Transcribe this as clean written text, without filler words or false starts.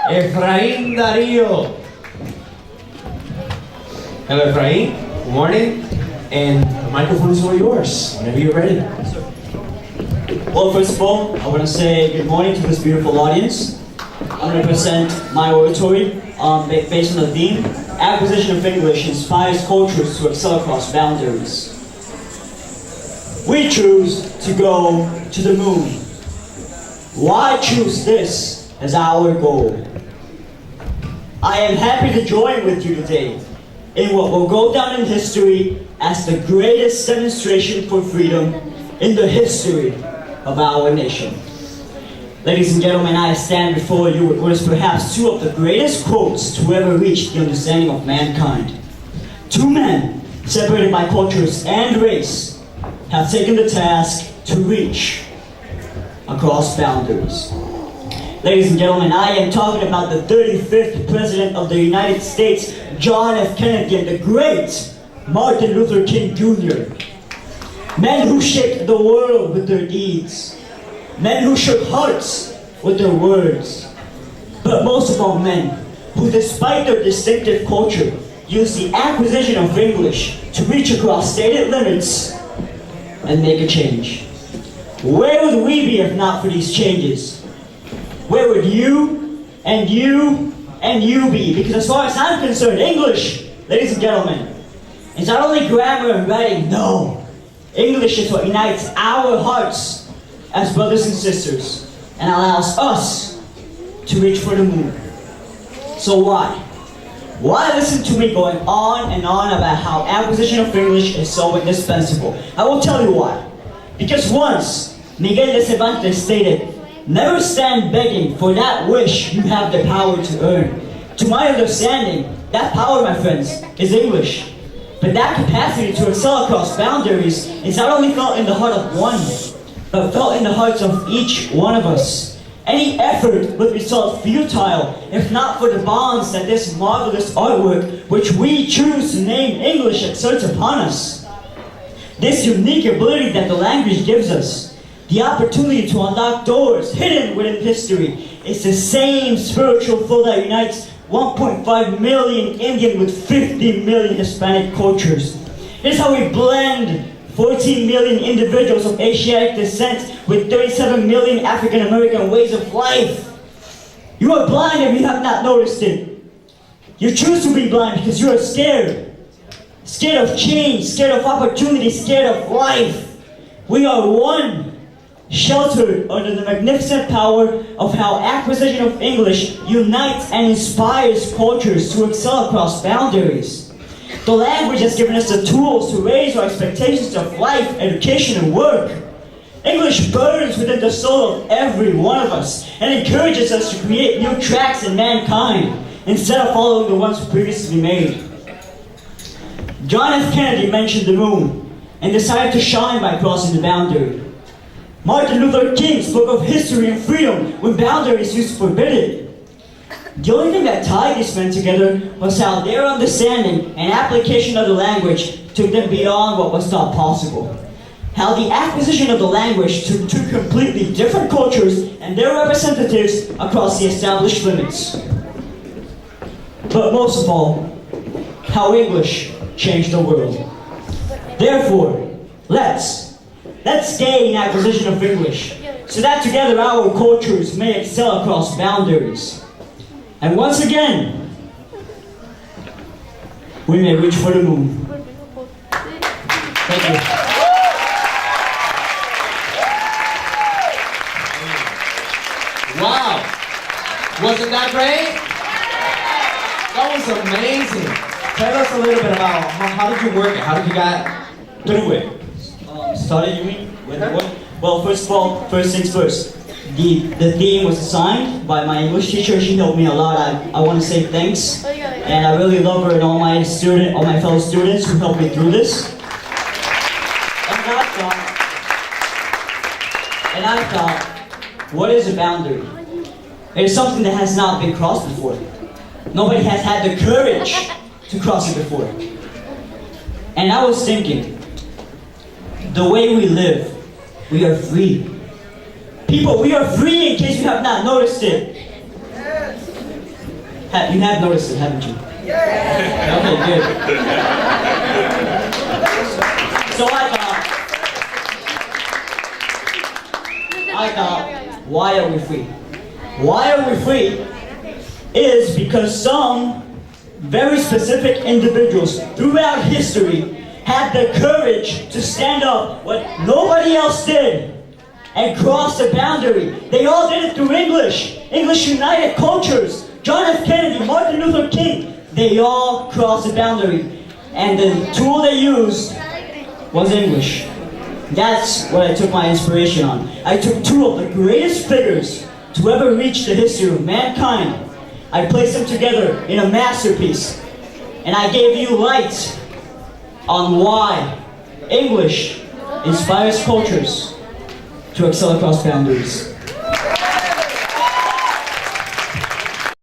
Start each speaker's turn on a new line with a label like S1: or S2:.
S1: Efrain Dario. Hello, Efrain. Good morning. And the microphone is all yours whenever you're ready.
S2: Well, first of all, I want to say good morning to this beautiful audience. I'm going to present my oratory based on the theme, Acquisition of English Inspires Cultures to Excel Across Boundaries. We choose to go to the moon. Why choose this as our goal? I am happy to join with you today in what will go down in history as the greatest demonstration for freedom in the history of our nation. Ladies and gentlemen, I stand before you with what is perhaps two of the greatest quotes to ever reach the understanding of mankind. Two men, separated by cultures and race, have taken the task to reach across boundaries. Ladies and gentlemen, I am talking about the 35th President of the United States, John F. Kennedy, and the great Martin Luther King Jr. Men who shaped the world with their deeds. Men who shook hearts with their words. But most of all, men who, despite their distinctive culture, used the acquisition of English to reach across stated limits and make a change. Where would we be if not for these changes? Where would you and you and you be? Because as far as I'm concerned, English, ladies and gentlemen, is not only grammar and writing, no. English is what unites our hearts as brothers and sisters and allows us to reach for the moon. So why? Why listen to me going on and on about how acquisition of English is so indispensable? I will tell you why. Because once, Miguel de Cervantes stated, "Never stand begging for that wish you have the power to earn." To my understanding, that power, my friends, is English. But that capacity to excel across boundaries is not only felt in the heart of one, but felt in the hearts of each one of us. Any effort would result futile if not for the bonds that this marvelous artwork, which we choose to name English, exerts upon us. This unique ability that the language gives us, the opportunity to unlock doors hidden within history, is the same spiritual flow that unites 1.5 million Indian with 50 million Hispanic cultures. It is how we blend 14 million individuals of Asiatic descent with 37 million African American ways of life. You are blind if you have not noticed it. You choose to be blind because you are scared. Scared of change, scared of opportunity, scared of life. We are one, sheltered under the magnificent power of how acquisition of English unites and inspires cultures to excel across boundaries. The language has given us the tools to raise our expectations of life, education, and work. English burns within the soul of every one of us and encourages us to create new tracks in mankind instead of following the ones previously made. John F. Kennedy mentioned the moon and decided to shine by crossing the boundary. Martin Luther King spoke of history and freedom when boundaries used to forbid it. The only thing that tied these men together was how their understanding and application of the language took them beyond what was thought possible. How the acquisition of the language took two completely different cultures and their representatives across the established limits. But most of all, how English changed the world. Therefore, let's gain acquisition of English, so that together our cultures may excel across boundaries. And once again, we may reach for the moon. Thank you.
S1: Wow! Wasn't that great? That was amazing. Tell us a little bit about how did you work it? How did you get through it?
S2: Started, you mean? Well, first of all, first things first. The theme was assigned by my English teacher. She helped me a lot. I want to say thanks. And I really love her and all my fellow students who helped me through this. And I thought, what is a boundary? It is something that has not been crossed before. Nobody has had the courage to cross it before. And I was thinking, the way we live, we are free. People, we are free in case you have not noticed it. You have noticed it, haven't you? Yeah. Okay, good. So I thought, why are we free? Why are we free is because some very specific individuals throughout history had the courage to stand up what nobody else did and cross the boundary. They all did it through English. English united cultures. John F. Kennedy, Martin Luther King, they all crossed the boundary. And the tool they used was English. That's what I took my inspiration on. I took two of the greatest figures to ever reach the history of mankind. I placed them together in a masterpiece. And I gave you light on why English inspires cultures to excel across boundaries.